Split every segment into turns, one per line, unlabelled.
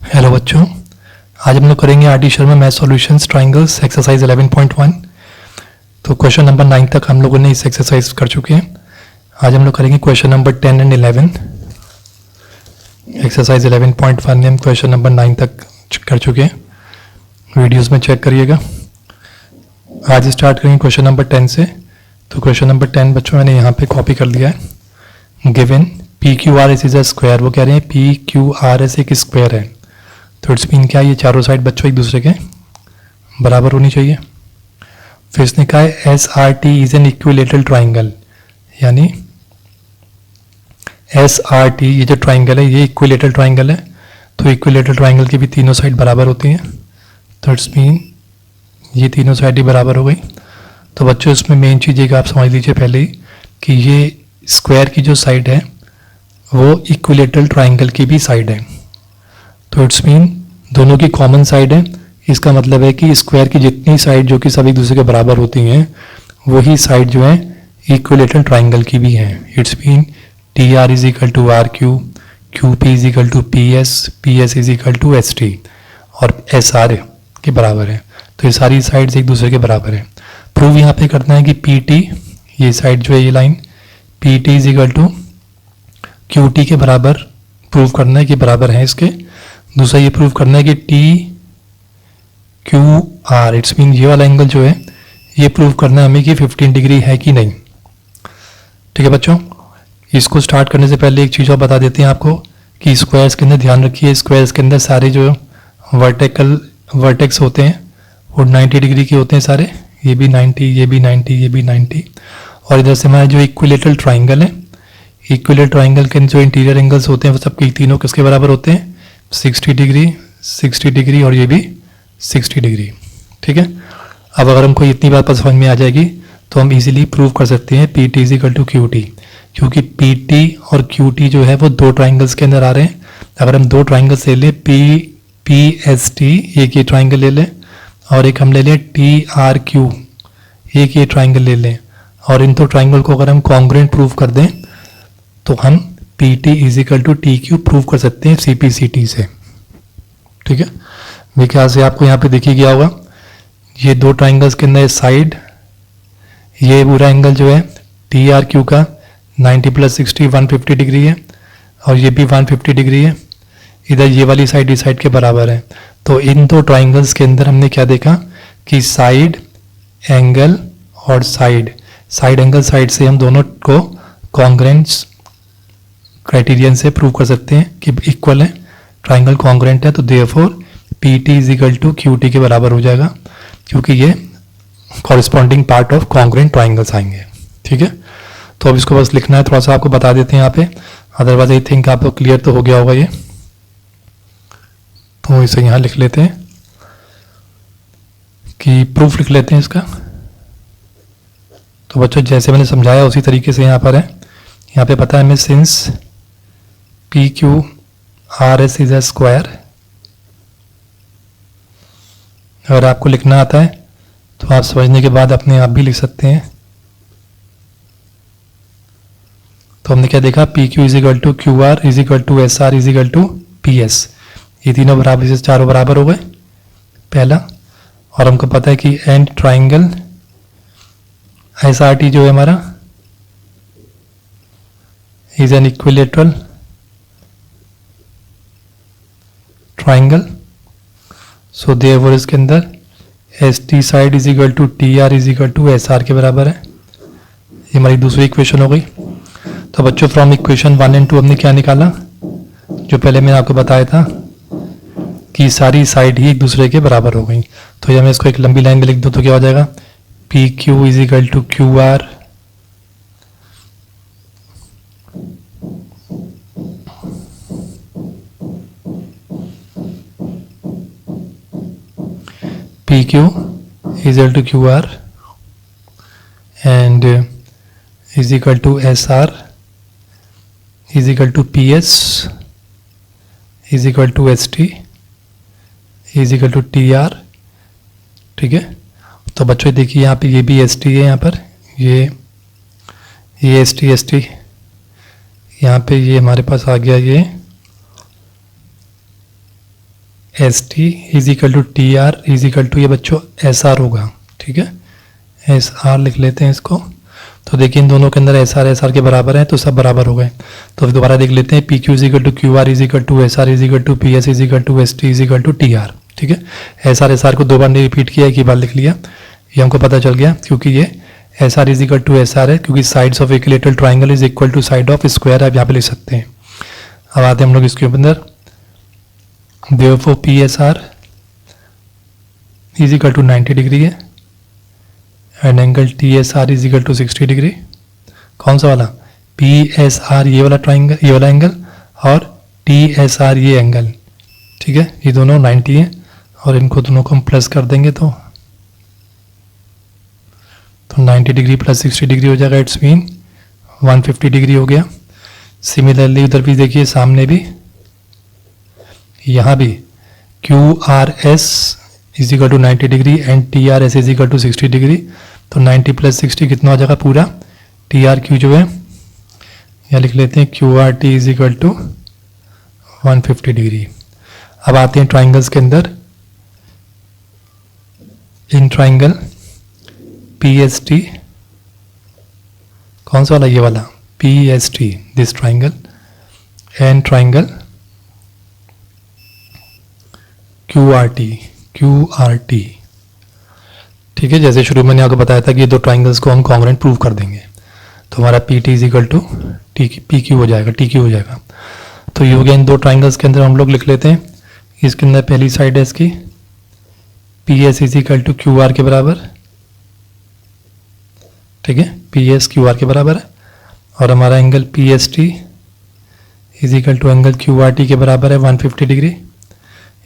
Hello बच्चों, आज हम लोग करेंगे R D Sharma math solutions triangles exercise 11.1। तो क्वेश्चन नंबर 9 तक हम लोगों ने इस एक्सरसाइज कर चुके हैं। आज हम लोग करेंगे क्वेश्चन नंबर 10 एंड 11। एक्सरसाइज 11.1 में हम क्वेश्चन नंबर 9 तक कर चुके हैं। वीडियोस में चेक करिएगा। आज स्टार्ट करेंगे क्वेश्चन नंबर 10 से। तो क्वेश्चन नंबर 10 बच्चों मैंने यहाँ पे कॉपी कर लिया है। Given P Q R S is a square, वो कह रहे हैं पी क्यू आर एस एक स्क्वायर है। तो इट्स मीन क्या, ये चारों साइड बच्चों एक दूसरे के बराबर होनी चाहिए। फिर इसने कहा है S R T is an equilateral triangle, यानी एस आर टी ये जो ट्राइंगल है ये इक्विलेटरल ट्राइंगल है। तो इक्विलेटरल ट्राइंगल की भी तीनों साइड बराबर होती हैं। तो इट्स मीन ये तीनों साइड ही बराबर हो गई। तो बच्चों इसमें मेन चीज़ एक आप समझ लीजिए पहले ही कि ये स्क्वायर की जो साइड है वो इक्विलेटरल ट्राइंगल की भी साइड है। तो इट्स मीन दोनों की कॉमन साइड है। इसका मतलब है कि स्क्वायर की जितनी साइड जो कि सब एक दूसरे के बराबर होती हैं वही साइड जो है इक्विलेटरल ट्राइंगल की भी है। It's mean T R is equal to R Q, Q P is equal to P S is equal to S T और एस आर के बराबर है। तो ये सारी साइड्स एक दूसरे के बराबर है। प्रूव यहाँ पे करना है कि पी टी, ये साइड जो है ये line P T is equal to Q T के बराबर प्रूव करना है कि बराबर है इसके। दूसरा ये प्रूव करना है कि T Q are, it's mean ये वाला एंगल जो है ये प्रूव करना है हमें कि 15 डिग्री है कि नहीं। ठीक है बच्चों, इसको स्टार्ट करने से पहले एक चीज़ और बता देते हैं आपको कि स्क्वायर्स के अंदर ध्यान रखिए, स्क्वायर्स के अंदर सारे जो वर्टेक्स होते हैं वो 90 डिग्री के होते हैं सारे। ये भी 90, ये भी 90, ये भी 90। और इधर से हमारा जो इक्विलेटरल ट्राइंगल है, इक्विलेटरल ट्राइंगल के जो इंटीरियर एंगल्स होते हैं वो सबके तीनों किसके बराबर होते हैं, 60 डिग्री, 60 डिग्री और ये भी 60 डिग्री। ठीक है, अब अगर हमको इतनी बात पर समझ में आ जाएगी तो हम इजीली प्रूव कर सकते हैं P T is equal to Q T, क्योंकि पी टी और क्यू टी जो है वो दो ट्राइंगल्स के अंदर आ रहे हैं। अगर हम दो ट्राइंगल्स ले लें पी एस टी, एक ये ट्राइंगल ले लें और एक हम ले लें टी आर क्यू, एक ये ट्राइंगल ले लें और इन दो ट्राइंगल को अगर हम कॉन्ग्रुएंट प्रूव कर दें तो हम P T is equal to T Q prove कर सकते हैं सी पी सी टी से। ठीक है, मेरे ख्याल से आपको यहाँ पे देखी गया होगा ये दो ट्राइंगल्स के अंदर साइड, ये पूरा एंगल जो है टी आर क्यू का 90 प्लस 60 150 डिग्री है और ये भी 150 डिग्री है। इधर ये वाली साइड इस साइड के बराबर है। तो इन दो ट्राइंगल्स के अंदर हमने क्या देखा कि साइड एंगल और साइड एंगल साइड से हम दोनों को कॉन्ग्रुएंस क्राइटेरियन से प्रूव कर सकते हैं कि इक्वल है, ट्राइंगल कॉन्ग्रुएंट है। तो therefore P T is equal to Q T के बराबर हो जाएगा, क्योंकि ये corresponding part of congruent triangles आएंगे। ठीक है, तो अब इसको बस लिखना है, थोड़ा सा आपको बता देते हैं यहाँ पे, अदरवाइज आई थिंक आपको क्लियर तो हो गया होगा ये। तो इसे यहाँ लिख लेते हैं कि प्रूफ लिख लेते हैं इसका। तो बच्चों जैसे मैंने समझाया उसी तरीके से यहाँ पर है। यहाँ पे पता है हमें since P Q R S is a square, अगर आपको लिखना आता है तो आप समझने के बाद अपने आप भी लिख सकते हैं। तो हमने क्या देखा, P Q is equal to Q R is equal to S R is equal to P S, ये तीनों बराबर से चारों बराबर हो गए पहला। और हमको पता है कि and triangle S R T जो है हमारा is an equilateral triangle. So therefore इसके अंदर S T side is equal to T R is equal to S R के बराबर है। ये हमारी दूसरी इक्वेशन हो गई। तो बच्चों फ्रॉम इक्वेशन 1 एंड 2 हमने क्या निकाला, जो पहले मैंने आपको बताया था कि सारी साइड ही एक दूसरे के बराबर हो गई। तो जब मैं इसको एक लंबी लाइन में लिख दूँ तो क्या हो जाएगा, P Q is equal to Q R P Q is equal to Q R and is equal to S R is equal to P S is equal to S T is equal to T R. ठीक है, तो बच्चों देखिए यहाँ पे ये भी S T है, यहाँ पर ये एस टी यहाँ पे ये हमारे पास आ गया ये S T is equal to T R is equal to ये बच्चों एस आर होगा, ठीक है, एस आर लिख लेते हैं इसको। तो देखिए इन दोनों के अंदर एस आर के बराबर है तो सब बराबर हो गए। तो दोबारा देख लेते हैं, P Q is equal to Q R is equal to S R is equal to P S is equal to S T is equal to T R, ठीक है। एस आर को दो बार नहीं रिपीट किया, एक ही बार लिख लिया, ये हमको पता चल गया क्योंकि ये S R is equal to S R है, क्योंकि sides of equilateral triangle is equal to side of square, आप यहाँ पे लिख सकते हैं। अब आते हैं हम लोग इसके अंदर, therefore P S R is equal to 90 degree है and angle T S R is equal to 60 degree. कौन सा वाला? पी एस आर ये वाला ट्राइंगल, ये वाला एंगल, और टी एस आर ये एंगल, ठीक है, ये दोनों 90 है और इनको दोनों को हम प्लस कर देंगे तो 90 डिग्री प्लस 60 डिग्री हो जाएगा, इट्स मीन 150 डिग्री हो गया। सिमिलरली उधर भी देखिए सामने भी, यहाँ भी Q R S is equal to 90 degree and T R S is equal to 60 degree. तो 90 प्लस 60 कितना हो जाएगा पूरा, टी आर क्यू जो है यहाँ लिख लेते हैं Q R T is equal to 150 degree. अब आते हैं ट्राइंगल्स के अंदर, in triangle P S T, कौन सा वाला? ये वाला P S T, this triangle, and triangle Q R T, ठीक है। जैसे शुरू में मैंने आपको बताया था कि ये दो ट्राइंगल्स को हम कॉन्ग्रुएंट प्रूव कर देंगे, तो हमारा P T is equal to P Q हो जाएगा, टी क्यू हो जाएगा। तो ये हो गया इन दो ट्राइंगल्स के अंदर, हम लोग लिख लेते हैं इसके अंदर पहली साइड है इसकी P S is equal to Q R के बराबर, ठीक है, पी एस क्यू आर के बराबर है, और हमारा angle P S T is equal to angle Q R T के बराबर है 150 डिग्री।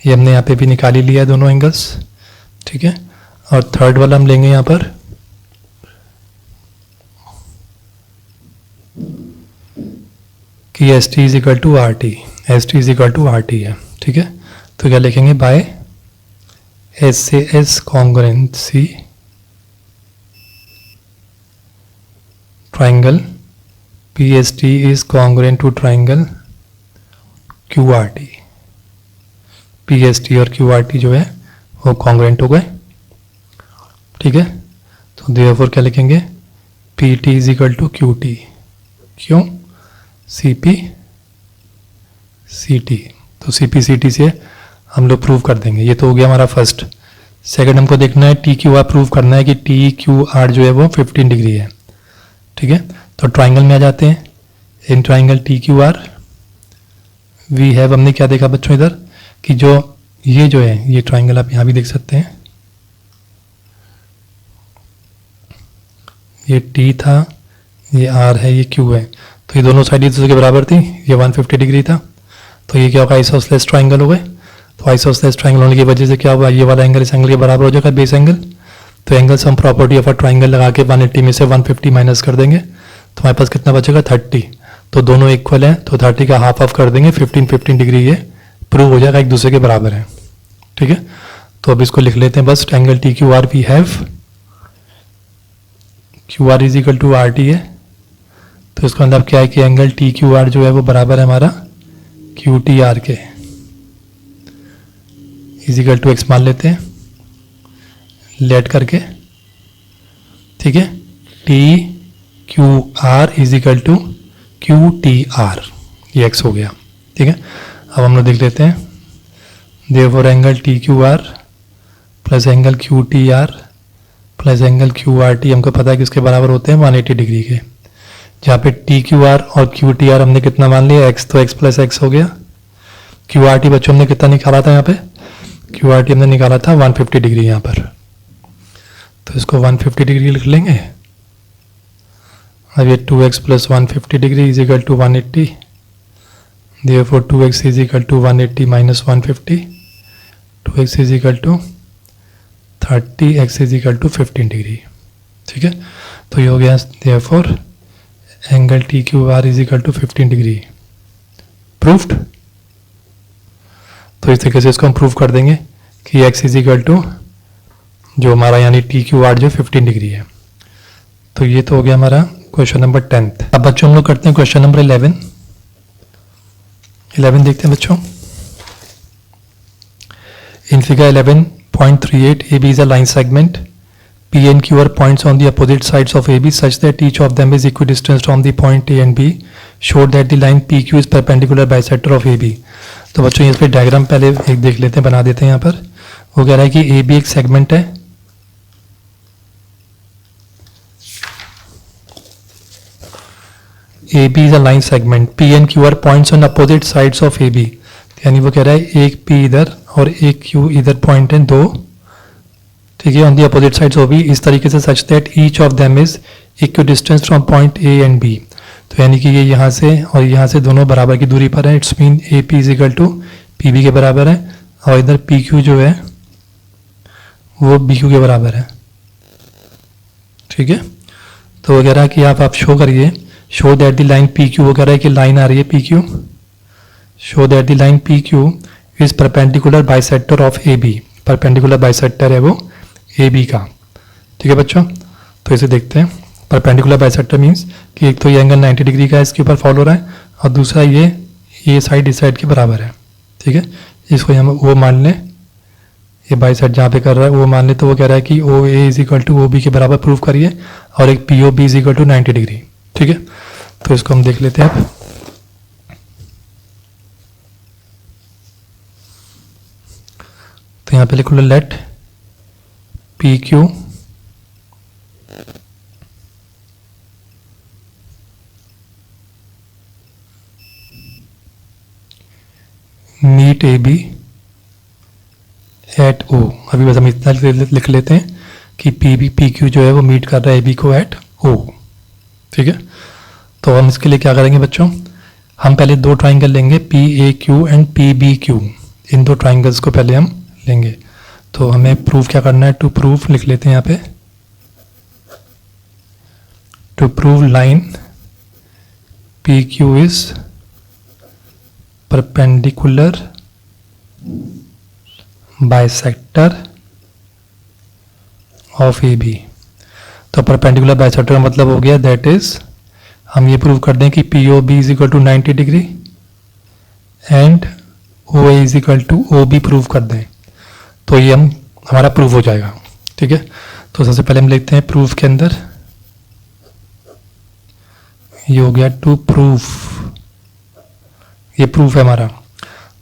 ये हमने यहाँ पे भी निकाल ही लिया है दोनों एंगल्स, ठीक है। और थर्ड वाला हम लेंगे यहाँ पर कि S T is equal to R T, S T is equal to R T है, ठीक है। तो क्या लिखेंगे, बाय एस से S congruency triangle P S T is congruent to triangle Q R T. P S T और Q R T जो है वो कॉन्ग्रुएंट हो गए, ठीक है। तो देयरफॉर क्या लिखेंगे, P T is equal to Q T, क्यों, सी पी सी टी। तो सी पी सी टी से हम लोग प्रूव कर देंगे। ये तो हो गया हमारा फर्स्ट। सेकंड हमको देखना है टी क्यू आर प्रूव करना है कि टी क्यू आर जो है वो 15 डिग्री है, ठीक है। तो ट्राइंगल में आ जाते हैं, in triangle T Q R we have, हमने क्या देखा बच्चों इधर कि जो ये जो है ये ट्राइंगल आप यहाँ भी देख सकते हैं, ये टी था, ये आर है, ये क्यू है, तो ये दोनों साइड एक दूसरे के बराबर थी, ये 150 डिग्री था, तो ये क्या होगा, आइसोसेलेस ट्राइंगल हो गए। तो आइसोसेलेस ट्राइंगल होने की वजह से क्या हुआ, ये वाला एंगल इस एंगल के बराबर हो जाएगा, बेस एंगल। तो angle sum property of a triangle लगा के 180 में से 150 माइनस कर देंगे, तो हमारे पास कितना बचेगा, 30। तो दोनों इक्वल हैं, तो 30 का हाफ ऑफ कर देंगे, 15 डिग्री ये प्रूव हो जाएगा, एक दूसरे के बराबर है, ठीक है। तो अब इसको लिख लेते हैं बस, angle T Q R we have Q R is equal to R T है। तो इसका मतलब क्या है कि एंगल टी क्यू आर जो है वो बराबर है हमारा क्यू टी आर के, इज इक्वल टू एक्स मान लेते हैं लेट करके, ठीक है। T Q R is equal to Q T R, ये एक्स हो गया, ठीक है। अब हम लोग देख लेते हैं, therefore angle T Q are plus angle Q T are plus angle Q R T हमको पता है कि इसके बराबर होते हैं 180 डिग्री के, जहाँ पे टी क्यू आर और क्यू टी आर हमने कितना मान लिया, एक्स, तो एक्स प्लस एक्स हो गया। क्यू आर टी बच्चों हमने कितना निकाला था, यहाँ पे क्यू आर टी हमने निकाला था 150 डिग्री यहाँ पर, तो इसको 150 डिग्री लिख लेंगे। अब ये 2x plus 150 degree is equal to 180, therefore 2x is equal to 180 minus 150, 2x is equal to 30, x is equal to 15 degree, ठीक है। तो ये हो गया therefore angle T Q R is equal to 15 degree, proofed. तो इस तरीके से इसको हम प्रूव कर देंगे कि x इज इक्वल टू जो हमारा यानी टी क्यू आर जो 15 डिग्री है। तो ये तो हो गया हमारा क्वेश्चन नंबर 10। अब बच्चों हम लोग करते हैं क्वेश्चन नंबर 11 देखते हैं बच्चों। In figure 11.38, AB is a line segment. P and Q are points on the opposite sides of AB such that each of them is equidistant from the point A and B. Show that the line PQ is perpendicular bisector of AB. तो बच्चों इस पे diagram पहले एक देख लेते हैं, बना देते हैं यहाँ पर. वो कह रहा है कि AB एक सेगमेंट है. AB is a line segment. P and Q are points on opposite sides of AB. यानी वो कह रहा है एक P इधर और एक Q इधर पॉइंट है, दो, ठीक है, on the opposite sides of B, इस तरीके से such that each of them is equidistance from point A and B. तो यानी कि ये यहाँ से और यहाँ से दोनों बराबर की दूरी पर है. It's mean A P is equal to P B के बराबर है और इधर पी क्यू जो है वो बी क्यू के बराबर है. ठीक है, तो वो कह रहा है कि आप शो करिए, show that the line P Q, वो कह रहा है कि लाइन आ रही है P Q, show that the line P Q is perpendicular bisector of A B. Perpendicular bisector है वो ए बी का. ठीक है बच्चों, तो इसे देखते हैं. परपेंडिकुलर बाइसेक्टर मीन्स कि एक तो ये एंगल 90 डिग्री का इसके ऊपर फॉलो हो रहा है और दूसरा ये साइड इस साइड के बराबर है. ठीक है, इसको हम वो मान लें, ये बाइसेक्ट जहाँ पे कर रहा है वो मान लें. तो वो कह रहा है कि O A is equal to O B के बराबर प्रूव करिए और एक P O B is equal to 90 degree. ठीक है, तो इसको हम देख लेते हैं अब. तो यहाँ पे लिख लो let P Q meet A B at O. अभी बस हम इतना लिख लेते हैं कि पी क्यू जो है वो मीट कर रहा है ए बी को एट ओ. ठीक है, तो हम इसके लिए क्या करेंगे बच्चों, हम पहले दो ट्राइंगल लेंगे P A Q and P B Q. इन दो ट्राइंगल्स को पहले हम लेंगे. तो हमें प्रूफ क्या करना है, टू प्रूफ लिख लेते हैं यहाँ पे, to prove line P Q is perpendicular bisector of A B. तो परपेंडिकुलर बाइसेक्टर का मतलब हो गया दैट इज, हम ये प्रूव कर दें कि P O B is equal to 90 degree and O A is equal to O B prove कर दें, तो ये हमारा प्रूफ हो जाएगा. ठीक है, तो सबसे पहले हम लिखते हैं प्रूफ के अंदर, ये हो गया टू प्रूफ, ये प्रूफ है हमारा.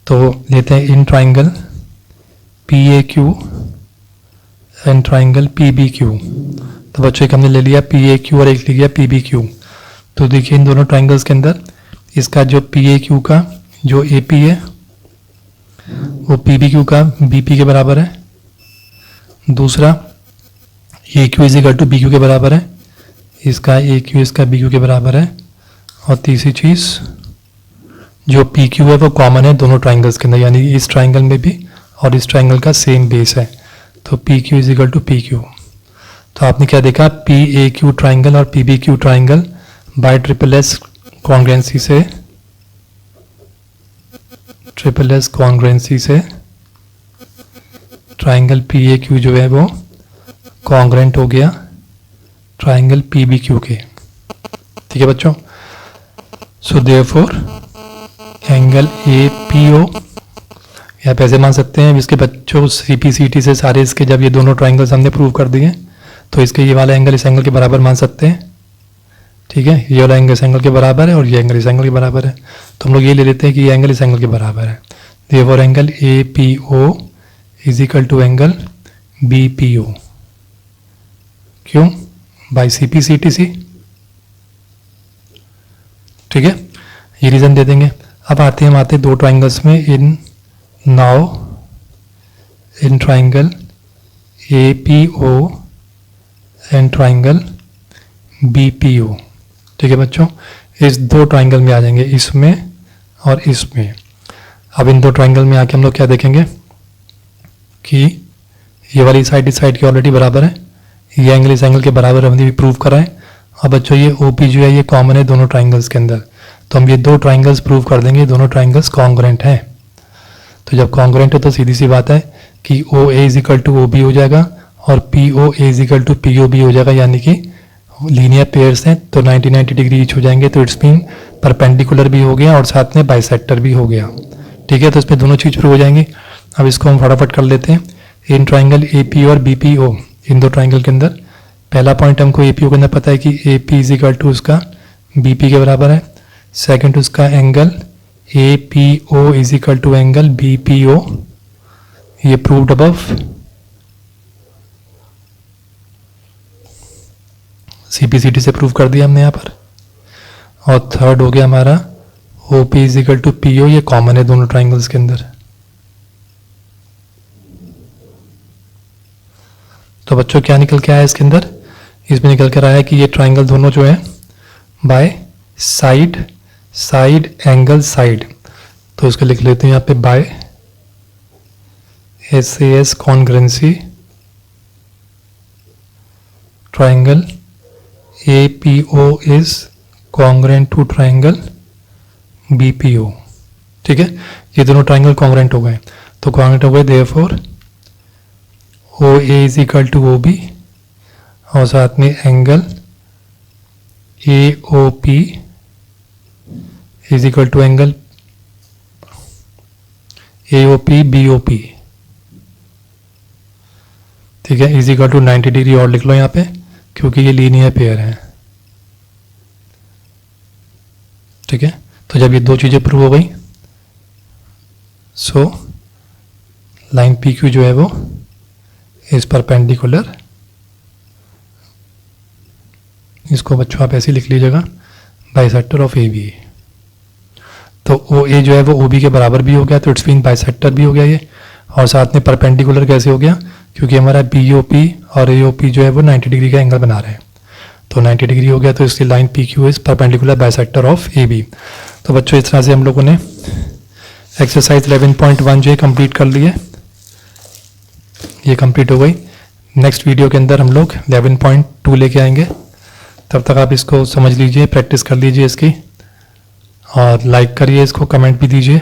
तो लेते हैं in triangle P A Q and triangle P B Q. तो बच्चों एक हमने ले लिया पी ए क्यू और एक ले लिया पी बी क्यू. तो देखिए इन दोनों ट्राइंगल्स के अंदर इसका जो पी ए क्यू का जो ए पी है वो पी बी क्यू का बी पी के बराबर है. दूसरा A Q is equal to B Q के बराबर है, इसका ए क्यू इसका बी क्यू के बराबर है. और तीसरी चीज़ जो पी क्यू है वो कॉमन है दोनों ट्राइंगल्स के अंदर, यानी इस ट्राइंगल में भी और इस ट्राइंगल का सेम बेस है. तो P Q is equal to P Q. तो आपने क्या देखा, पी ए क्यू ट्राइंगल और P B Q triangle by triple S congruency से, ट्रिपल एस कॉन्ग्रुएंसी से ट्राइंगल पी ए क्यू जो है वो कॉन्ग्रुएंट हो गया ट्राइंगल पी बी क्यू के. ठीक है बच्चों, so therefore angle A P O या आप ऐसे मान सकते हैं. इसके बच्चों सी पी सी टी से सारे इसके जब ये दोनों ट्राइंगल्स हमने प्रूव कर दिए तो इसके ये वाला एंगल इस एंगल के बराबर मान सकते हैं. ठीक है, ये वाला एंगल इस एंगल के बराबर है और ये एंगल इस एंगल के बराबर है. तो हम लोग ये ले लेते हैं कि ये एंगल इस एंगल के बराबर है. Therefore angle A P O is equal to angle B P O. क्यों, by C P C T C. ठीक है, ये रीजन दे देंगे. अब आते हैं दो ट्राइंगल्स में. In now in triangle A P O and triangle B P O. ठीक है बच्चों, इस दो ट्राइंगल में आ जाएंगे, इसमें और इसमें. अब इन दो ट्राइंगल में आके हम लोग क्या देखेंगे कि ये वाली साइड इस साइड की ऑलरेडी बराबर है, ये एंगल इस एंगल के बराबर हमने भी प्रूव करा है. और बच्चों ये ओ पी जो है ये कॉमन है दोनों ट्राइंगल्स के अंदर. तो हम ये दो ट्राइंगल्स प्रूव कर देंगे, दोनों ट्राइंगल्स कॉन्ग्रुएंट हैं. तो जब कॉन्ग्रुएंट है तो सीधी सी बात है कि O A is equal to O B हो जाएगा और P O A is equal to P O B हो जाएगा, यानी कि लीनियर पेयर्स हैं तो 90 डिग्री ईच हो जाएंगे. तो इट्स मीन परपेंडिकुलर भी हो गया और साथ में बाइसेक्टर भी हो गया. ठीक है, तो इसमें दोनों चीज़ प्रूव हो जाएंगी. अब इसको हम फटाफट कर लेते हैं। इन ट्राइंगल ए पी और बी पी ओ, इन दो ट्राइंगल के अंदर पहला पॉइंट हमको ए पी ओ के अंदर पता है कि A P is equal to उसका बी पी के बराबर है। सेकेंड उसका angle A P O is equal to angle B P O, ये प्रूव्ड अबव। सीपीसीटी से प्रूव कर दिया हमने यहाँ पर। और थर्ड हो गया हमारा O P is equal to P O, ये कॉमन है दोनों ट्राइंगल्स के अंदर। तो बच्चों क्या निकल के आया इसके अंदर? इसमें निकल कर आया कि ये ट्राइंगल दोनों जो है by side, side angle side, तो इसको लिख लेते हैं यहाँ पे by SAS congruency triangle APO is congruent to triangle BPO। ठीक है, ये दोनों ट्राइंगल कॉन्ग्रुएंट हो गए, तो कॉन्ग्रुएंट हो गए, therefore OA is equal to OB और साथ में angle AOP is equal to angle AOP BOP। ठीक है, इज इक्वल टू 90 डिग्री और लिख लो यहाँ पे, क्योंकि ये लीनियर पेयर है। ठीक है, तो जब ये दो चीजें प्रूव हो गई, सो लाइन PQ जो है वो इस परपेंडिकुलर, इसको बच्चों आप ऐसे लिख लीजिएगा, बाइसेक्टर ऑफ AB। तो OA जो है वो OB के बराबर भी हो गया, तो इट्स मीन बाइसेक्टर भी हो गया ये। और साथ में परपेंडिकुलर कैसे हो गया? क्योंकि हमारा BOP और AOP जो है वो 90 डिग्री का एंगल बना रहे हैं, तो 90 डिग्री हो गया, तो इसलिए line PQ is perpendicular bisector of AB। तो बच्चों इस तरह से हम लोगों ने एक्सरसाइज 11.1 जो है कंप्लीट कर ली है, ये कंप्लीट हो गई। नेक्स्ट वीडियो के अंदर हम लोग 11.2 लेके आएंगे। तब तक आप इसको समझ लीजिए, प्रैक्टिस कर लीजिए इसकी, और लाइक करिए इसको, कमेंट भी दीजिए।